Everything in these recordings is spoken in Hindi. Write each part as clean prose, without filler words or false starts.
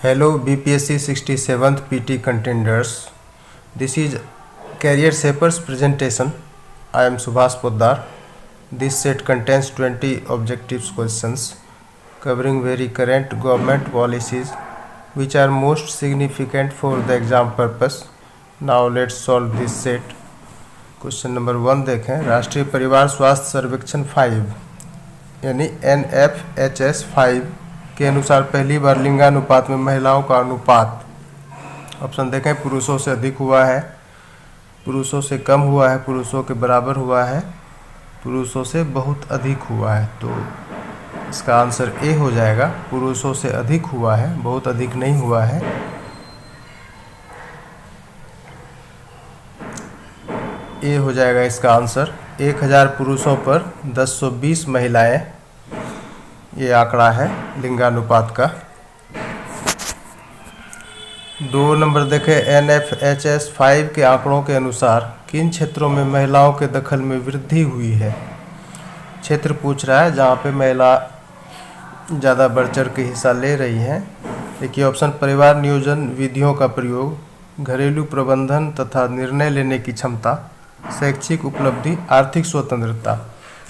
Hello BPSC 67th PT contenders. This is Career Shapers presentation. I am Subhas Poddar. This set contains 20 objective questions covering very current government policies which are most significant for the exam purpose. Now let's solve this set. Question number 1 देखें। राष्ट्रीय परिवार स्वास्थ्य सर्वेक्षण 5 यानी NFHS 5 के अनुसार पहली बार लिंगानुपात में महिलाओं का अनुपात, ऑप्शन देखें, पुरुषों से अधिक हुआ है, पुरुषों से कम हुआ है, पुरुषों के बराबर हुआ है, पुरुषों से बहुत अधिक हुआ है। तो इसका आंसर ए हो जाएगा, पुरुषों से अधिक हुआ है, बहुत अधिक नहीं हुआ है। ए हो जाएगा इसका आंसर। 1000 पुरुषों पर 1020 महिलाएं, ये आंकड़ा है लिंगानुपात का। 2 नंबर देखें। NFHS 5 के आंकड़ों के अनुसार किन क्षेत्रों में महिलाओं के दखल में वृद्धि हुई है। क्षेत्र पूछ रहा है जहाँ पे महिला ज़्यादा बढ़ चढ़ के हिस्सा ले रही हैं। देखिए ऑप्शन, परिवार नियोजन विधियों का प्रयोग, घरेलू प्रबंधन तथा निर्णय लेने की क्षमता, शैक्षिक उपलब्धि, आर्थिक स्वतंत्रता।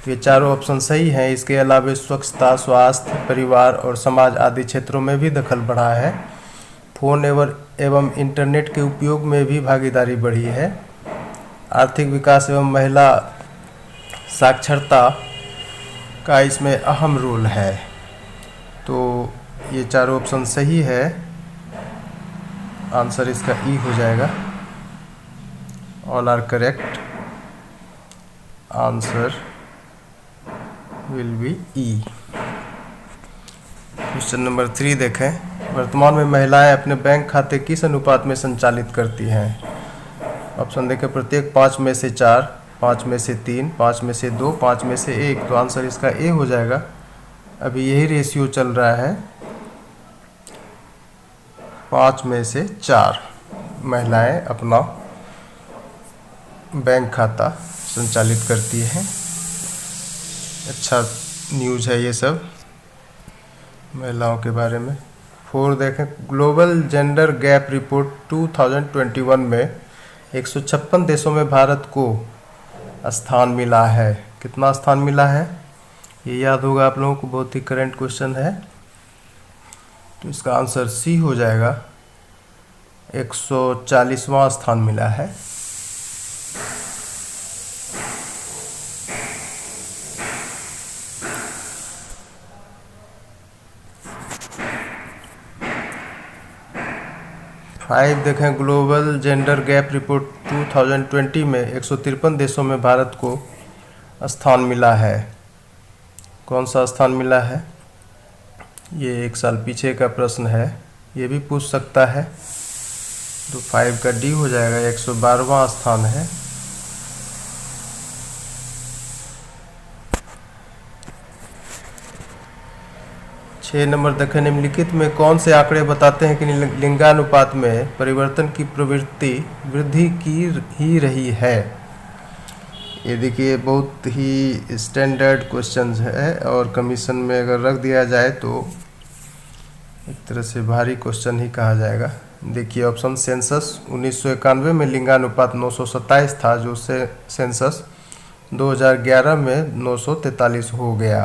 ये चारों ऑप्शन सही हैं। इसके अलावा स्वच्छता, स्वास्थ्य, परिवार और समाज आदि क्षेत्रों में भी दखल बढ़ा है। फोन एवं इंटरनेट के उपयोग में भी भागीदारी बढ़ी है। आर्थिक विकास एवं महिला साक्षरता का इसमें अहम रोल है। तो ये चारों ऑप्शन सही है। आंसर इसका ई हो जाएगा। All are correct. Answer will be E. Question number 3 देखें। वर्तमान में महिलाएं अपने बैंक खाते किस अनुपात में संचालित करती हैं। ऑप्शन देखें, प्रत्येक 5 में से 4, 5 में से 3, 5 में से 2, 5 में से 1। तो आंसर इसका ए हो जाएगा। अभी यही रेशियो चल रहा है, 5 में से 4 महिलाएं अपना बैंक खाता संचालित करती हैं। अच्छा न्यूज़ है ये सब महिलाओं के बारे में। 4 देखें। ग्लोबल जेंडर गैप रिपोर्ट 2021 में 156 देशों में भारत को स्थान मिला है। कितना स्थान मिला है ये याद होगा आप लोगों को, बहुत ही करंट क्वेश्चन है। तो इसका आंसर सी हो जाएगा, 140वां स्थान मिला है। फाइव देखें। ग्लोबल जेंडर गैप रिपोर्ट 2020 में 153 देशों में भारत को स्थान मिला है। कौन सा स्थान मिला है, ये 1 साल पीछे का प्रश्न है, ये भी पूछ सकता है। तो 5 का डी हो जाएगा, 112वां स्थान है। छः नंबर देखें। निम्नलिखित में कौन से आंकड़े बताते हैं कि लिंगानुपात में परिवर्तन की प्रवृत्ति वृद्धि की ही रही है। ये देखिए बहुत ही स्टैंडर्ड क्वेश्चन है और कमीशन में अगर रख दिया जाए तो एक तरह से भारी क्वेश्चन ही कहा जाएगा। देखिए ऑप्शन, सेंसस 1991 में लिंगानुपात 927 था, जो से सेंसस 2011 में 943 हो गया।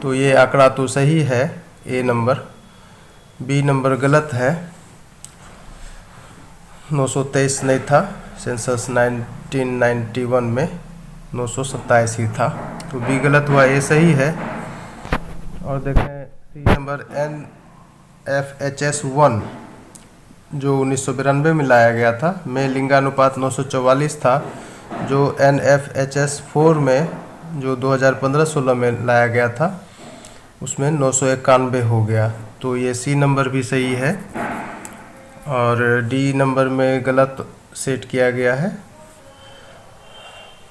तो ये आंकड़ा तो सही है, ए नंबर। बी नंबर गलत है, 923 नहीं था, सेंसस 1991 में 927 ही था। तो बी गलत हुआ, ए सही है। और देखें सी नंबर, NFHS 1 जो 1992 में लाया गया था, में लिंगानुपात 944 था। जो NFHS 4 में जो 2015-16 में लाया गया था, उसमें 991 हो गया। तो ये सी नंबर भी सही है। और डी नंबर में गलत सेट किया गया है,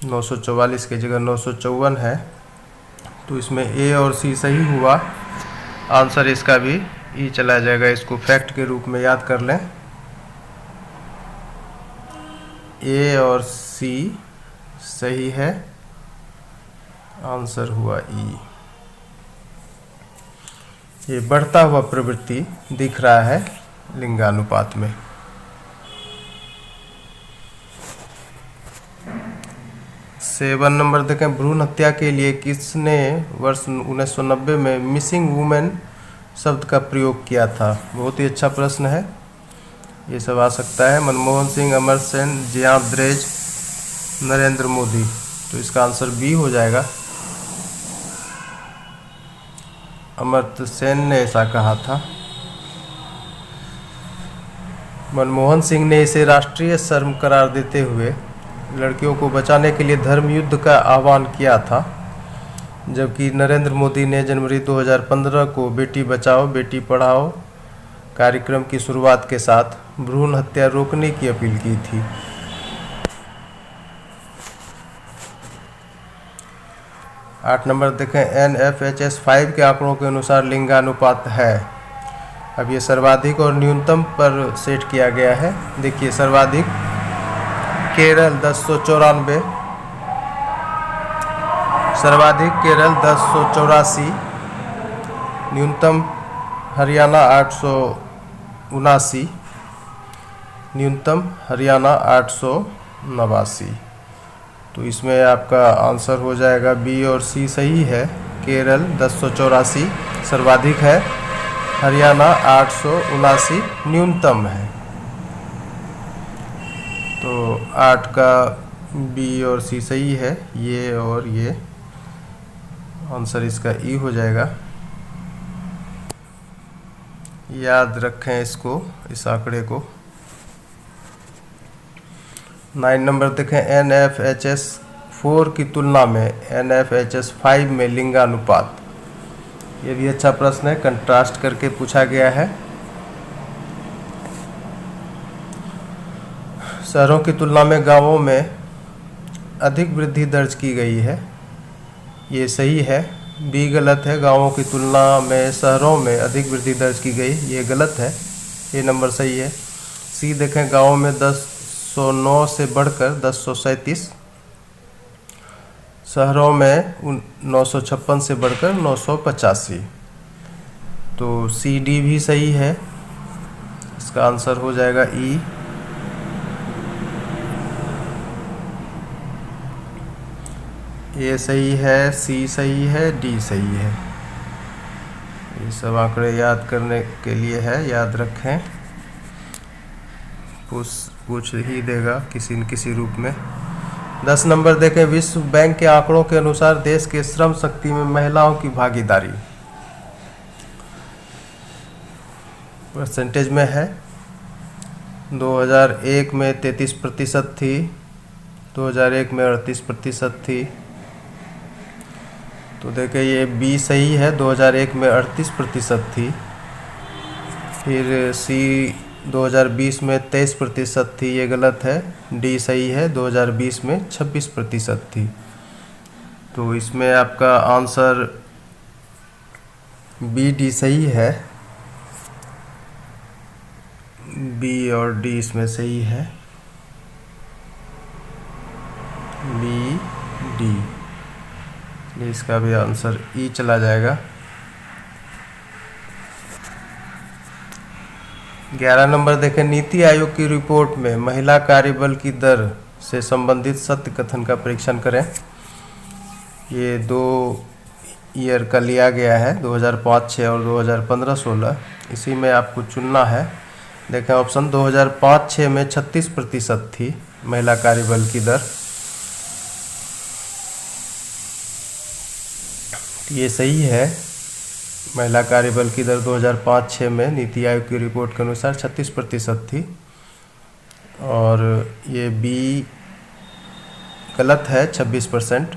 944 की जगह 954 है। तो इसमें ए और सी सही हुआ। आंसर इसका भी ई चला जाएगा। इसको फैक्ट के रूप में याद कर लें। ए और सी सही है, आंसर हुआ ई। ये बढ़ता हुआ प्रवृत्ति दिख रहा है लिंगानुपात में। 7 नंबर देखें, भ्रूण हत्या के लिए किसने वर्ष 1990 में मिसिंग वुमेन शब्द का प्रयोग किया था? बहुत ही अच्छा प्रश्न है, ये सब आ सकता है। मनमोहन सिंह, अमर सेन, जिया ब्रेज, नरेंद्र मोदी। तो इसका आंसर बी हो जाएगा। अमर्त्य सेन ने ऐसा कहा था। मनमोहन सिंह ने इसे राष्ट्रीय शर्म करार देते हुए लड़कियों को बचाने के लिए धर्म युद्ध का आह्वान किया था, जबकि नरेंद्र मोदी ने जनवरी 2015 को बेटी बचाओ बेटी पढ़ाओ कार्यक्रम की शुरुआत के साथ भ्रूण हत्या रोकने की अपील की थी। आठ नंबर देखें, NFHS 5 के आंकड़ों के अनुसार लिंगानुपात है। अब ये सर्वाधिक और न्यूनतम पर सेट किया गया है। देखिए, सर्वाधिक केरल 1094, सर्वाधिक केरल 1084, न्यूनतम हरियाणा 879, न्यूनतम हरियाणा 889। तो इसमें आपका आंसर हो जाएगा बी और सी सही है। केरल 1084 सर्वाधिक है, हरियाणा 879 न्यूनतम है। तो 8 का बी और सी सही है, ये और ये आंसर इसका ई हो जाएगा। याद रखें इसको, इस आंकड़े को। 9 नंबर देखें, NFHS 4 की तुलना में NFHS 5 में लिंगानुपात। ये भी अच्छा प्रश्न है, कंट्रास्ट करके पूछा गया है। शहरों की तुलना में गांवों में अधिक वृद्धि दर्ज की गई है, ये सही है। बी गलत है, गांवों की तुलना में शहरों में अधिक वृद्धि दर्ज की गई, ये गलत है, ये नंबर सही है। सी देखें, गांवों में 1009 से बढ़कर 1037, शहरों में 956 से बढ़कर 985। तो सी डी भी सही है, इसका आंसर हो जाएगा ई। ए सही है, सी सही है, डी सही है। ये सब आंकड़े याद करने के लिए है, याद रखें, पूछ ही देगा किसी न किसी रूप में। 10 नंबर देखें, विश्व बैंक के आंकड़ों के अनुसार देश के श्रम शक्ति में महिलाओं की भागीदारी परसेंटेज में है। 2001 में 33% थी, 2001 में 38% थी। तो देखें, ये बी सही है, 2001 में 38% थी। फिर सी 2020 में 23% थी, ये गलत है। डी सही है, 2020 में 26% थी। तो इसमें आपका आंसर बी डी सही है, बी और डी इसमें सही है, बी डी। इसका भी आंसर ई चला जाएगा। 11 नंबर देखें, नीति आयोग की रिपोर्ट में महिला कार्यबल की दर से संबंधित सत्य कथन का परीक्षण करें। ये 2 ईयर का लिया गया है, 2005-06 और 2015-16। इसी में आपको चुनना है। देखें, ऑप्शन 2005-06 में 36% थी महिला कार्यबल की दर, ये सही है। महिला कार्यबल की दर 2005-06 में नीति आयोग की रिपोर्ट के अनुसार 36% थी। और ये बी गलत है, 26%।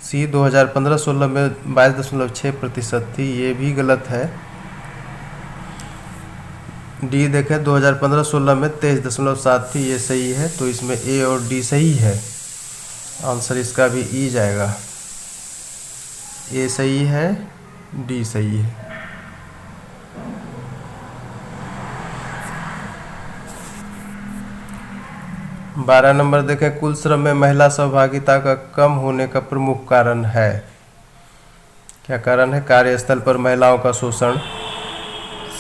सी 2015-16 में 22.6% थी, ये भी गलत है। डी देखें, 2015-16 में 23.7 थी, ये सही है। तो इसमें ए और डी सही है, आंसर इसका भी ई जाएगा। ए सही है, डी सही है। बारह नंबर देखें, कुल श्रम में महिला सहभागिता का कम होने का प्रमुख कारण है। क्या कारण है? कार्यस्थल पर महिलाओं का शोषण,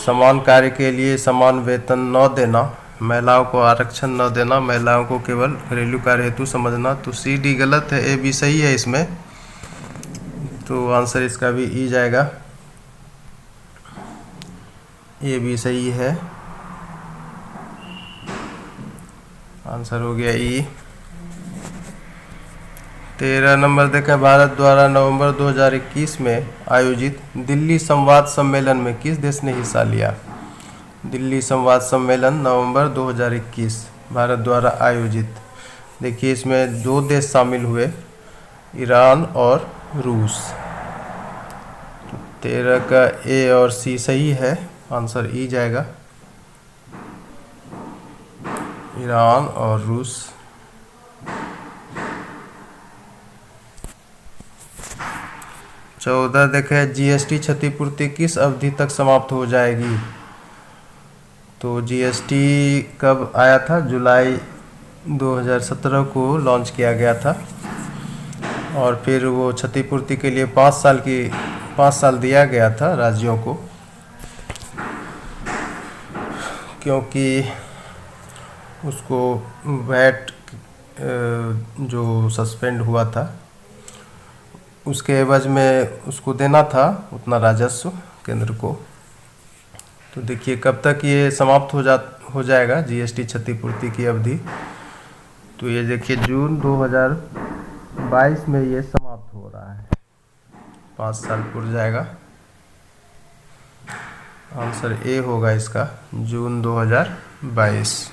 समान कार्य के लिए समान वेतन न देना, महिलाओं को आरक्षण न देना, महिलाओं को केवल घरेलू कार्य हेतु समझना। तो सी डी गलत है, ए बी सही है इसमें। तो आंसर इसका भी ई जाएगा, ए बी सही है। आंसर हो गया ई। 13 नंबर देखें, भारत द्वारा नवंबर 2021 में आयोजित दिल्ली संवाद सम्मेलन में किस देश ने हिस्सा लिया? दिल्ली संवाद सम्मेलन नवंबर 2021 भारत द्वारा आयोजित। देखिए इसमें 2 देश शामिल हुए, ईरान और रूस। 13 का ए और सी सही है, आंसर ई जाएगा, ईरान और रूस। 14 देखें, जीएसटी क्षतिपूर्ति किस अवधि तक समाप्त हो जाएगी? तो जीएसटी कब आया था? जुलाई 2017 को लॉन्च किया गया था, और फिर वो क्षतिपूर्ति के लिए 5 साल दिया गया था राज्यों को, क्योंकि उसको वैट जो सस्पेंड हुआ था उसके एवज में उसको देना था उतना राजस्व केंद्र को। तो देखिए कब तक ये समाप्त हो जाएगा जीएसटी क्षतिपूर्ति की अवधि? तो ये देखिए जून 2022 में ये समाप्त हो रहा है, 5 साल पूरा जाएगा। आंसर ए होगा इसका, जून 2022।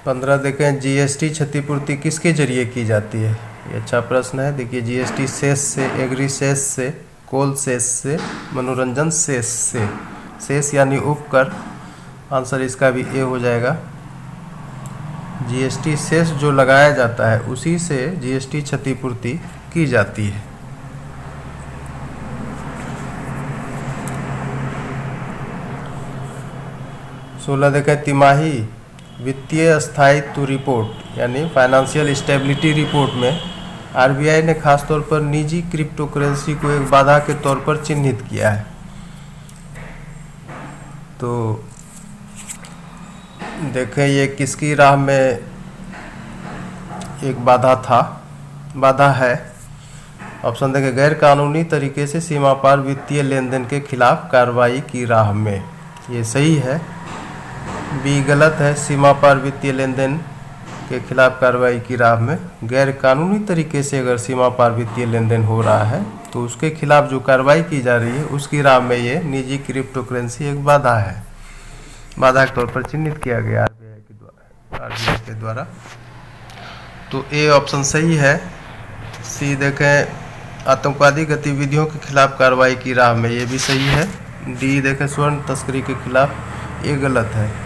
15 देखें, जीएसटी क्षतिपूर्ति किसके जरिए की जाती है? ये अच्छा प्रश्न है। देखिए जीएसटी सेस से, एग्री सेस से, कोल सेस से, मनोरंजन सेस से। सेस यानी उपकर, आंसर इसका भी ए हो जाएगा। जीएसटी सेस जो लगाया जाता है उसी से जीएसटी क्षतिपूर्ति की जाती है। सोलह देखें, तिमाही वित्तीय स्थायित्व रिपोर्ट यानी फाइनेंशियल स्टेबिलिटी रिपोर्ट में आरबीआई ने खासतौर पर निजी क्रिप्टो करेंसी को एक बाधा के तौर पर चिन्हित किया है। तो देखें ये किसकी राह में एक बाधा है? ऑप्शन देखें, गैर कानूनी तरीके से सीमा पार वित्तीय लेन देन के खिलाफ कार्रवाई की राह में। ये सही है। बी गलत है, सीमा पार वित्तीय लेन देन के खिलाफ कार्रवाई की राह में। गैर कानूनी तरीके से अगर सीमा पार वित्तीय लेन देन हो रहा है तो उसके खिलाफ जो कार्रवाई की जा रही है उसकी राह में ये निजी क्रिप्टो करेंसी एक बाधा है, बाधा के तौर पर चिन्हित किया गया आरबीआई के द्वारा। तो ए ऑप्शन सही है। सी देखें, आतंकवादी गतिविधियों के खिलाफ कार्रवाई की राह में, ये भी सही है। डी देखें, स्वर्ण तस्करी के खिलाफ, ये गलत है।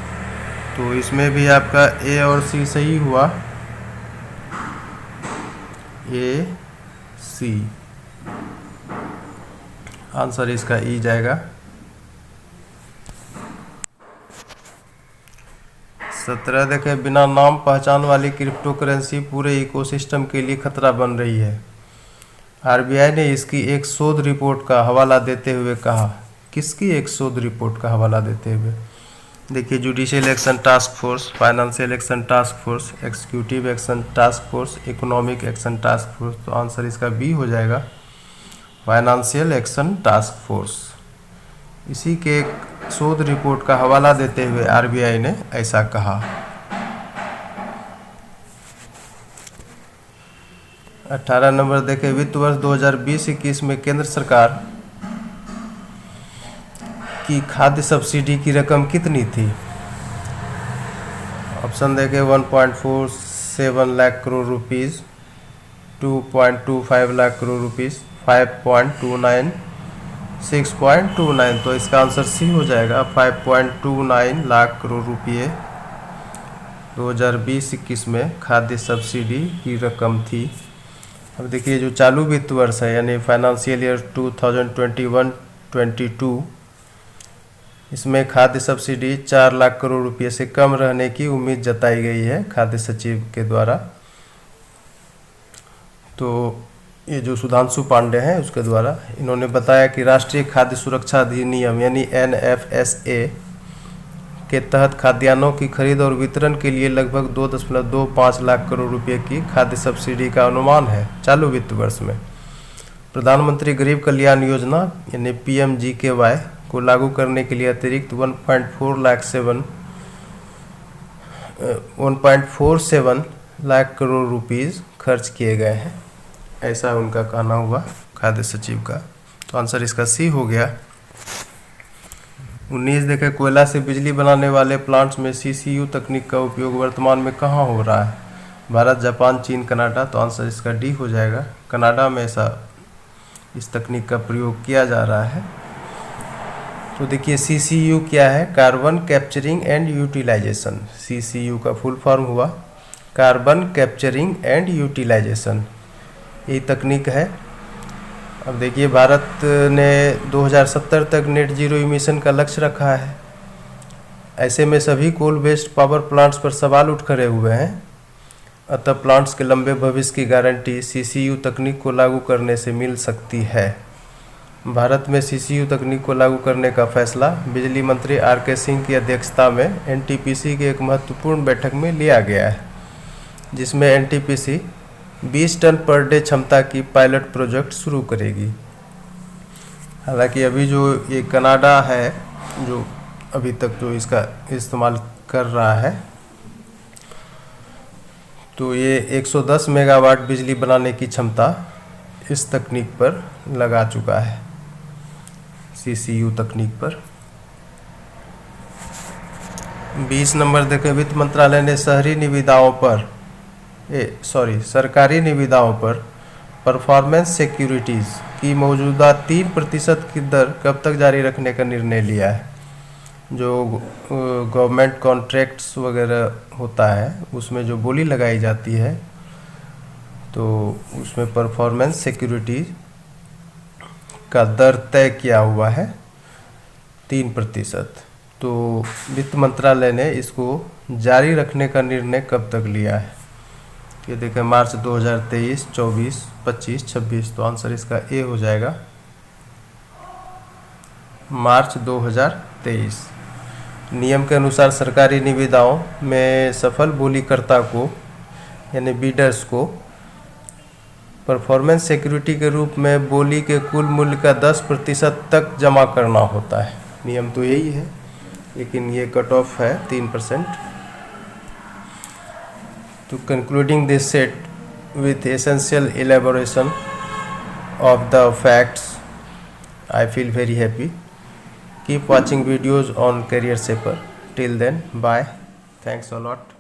तो इसमें भी आपका ए और सी सही हुआ, ए सी। आंसर इसका ई जाएगा। 17 देखें, बिना नाम पहचान वाली क्रिप्टो करेंसी पूरे इकोसिस्टम के लिए खतरा बन रही है। आरबीआई ने इसकी एक शोध रिपोर्ट का हवाला देते हुए कहा। किसकी एक शोध रिपोर्ट का हवाला देते हुए? देखिए judicial action task force, financial action task force, executive action task force, economic action task force. तो आंसर इसका बी हो जाएगा, फाइनेंशियल एक्शन टास्क फोर्स। इसी के एक शोध रिपोर्ट का हवाला देते हुए आरबीआई ने ऐसा कहा। 18 नंबर देखें, वित्त वर्ष 2020-21 में केंद्र सरकार की खाद्य सब्सिडी की रकम कितनी थी? ऑप्शन देखें, 1.47 लाख करोड़ रुपीज़, 2.25 लाख करोड़ रुपीज़, 5.29, 6.29। तो इसका आंसर सी हो जाएगा, 5.29 लाख करोड़ रुपये 2020-21 में खाद्य सब्सिडी की रकम थी। अब देखिए जो चालू वित्त वर्ष है यानी फाइनेंशियल ईयर 2021-22, इसमें खाद्य सब्सिडी 4 लाख करोड़ रुपये से कम रहने की उम्मीद जताई गई है खाद्य सचिव के द्वारा। तो ये जो सुधांशु पांडे हैं उसके द्वारा इन्होंने बताया कि राष्ट्रीय खाद्य सुरक्षा अधिनियम यानी NFSA के तहत खाद्यान्नों की खरीद और वितरण के लिए लगभग 2.25 लाख करोड़ रुपए की खाद्य सब्सिडी का अनुमान है चालू वित्त वर्ष में। प्रधानमंत्री गरीब कल्याण योजना यानी PMGKY को लागू करने के लिए अतिरिक्त 1.47 लाख करोड़ रुपीस खर्च किए गए हैं, ऐसा उनका कहना हुआ खाद्य सचिव का। तो आंसर इसका सी हो गया। 19 देखें, कोयला से बिजली बनाने वाले प्लांट्स में CCU तकनीक का उपयोग वर्तमान में कहाँ हो रहा है? भारत, जापान, चीन, कनाडा। तो आंसर इसका डी हो जाएगा, कनाडा में इस तकनीक का प्रयोग किया जा रहा है। तो देखिए CCU क्या है? Carbon capturing and utilisation. CCU का फुल फॉर्म हुआ कार्बन कैप्चरिंग एंड यूटिलाइजेशन, यही तकनीक है। अब देखिए भारत ने 2070 तक नेट जीरो इमिशन का लक्ष्य रखा है। ऐसे में सभी कोल बेस्ड पावर प्लांट्स पर सवाल उठ खड़े हुए हैं, अतः प्लांट्स के लंबे भविष्य की गारंटी CCU तकनीक को लागू करने से मिल सकती है। भारत में CCU तकनीक को लागू करने का फैसला बिजली मंत्री RK सिंह की अध्यक्षता में NTPC की एक महत्वपूर्ण बैठक में लिया गया है, जिसमें NTPC 20 टन पर डे क्षमता की पायलट प्रोजेक्ट शुरू करेगी। हालांकि अभी जो ये कनाडा है जो अभी तक जो इसका इस्तेमाल कर रहा है, तो ये 110 मेगावाट बिजली बनाने की क्षमता इस तकनीक पर लगा चुका है, CCU तकनीक पर। 20 नंबर देखें, वित्त मंत्रालय ने सरकारी निविदाओं पर परफॉर्मेंस सिक्योरिटीज़ की मौजूदा 3% की दर कब तक जारी रखने का निर्णय लिया है? जो गवर्नमेंट कॉन्ट्रैक्ट्स वगैरह होता है उसमें जो बोली लगाई जाती है, तो उसमें परफॉर्मेंस सिक्योरिटी का दर तय किया हुआ है 3%। तो वित्त मंत्रालय ने इसको जारी रखने का निर्णय कब तक लिया है? ये देखें, मार्च 2023, 24, 25, 26। तो आंसर इसका ए हो जाएगा, मार्च 2023। नियम के अनुसार सरकारी निविदाओं में सफल बोलीकर्ता को यानी बीडर्स को परफॉर्मेंस सिक्योरिटी के रूप में बोली के कुल मूल्य का 10% तक जमा करना होता है। नियम तो यही है, लेकिन ये कट ऑफ है 3%। तो concluding this set with essential elaboration of the facts, I feel very happy. Keep watching videos on Career Shaper. Till then, bye. Thanks a lot.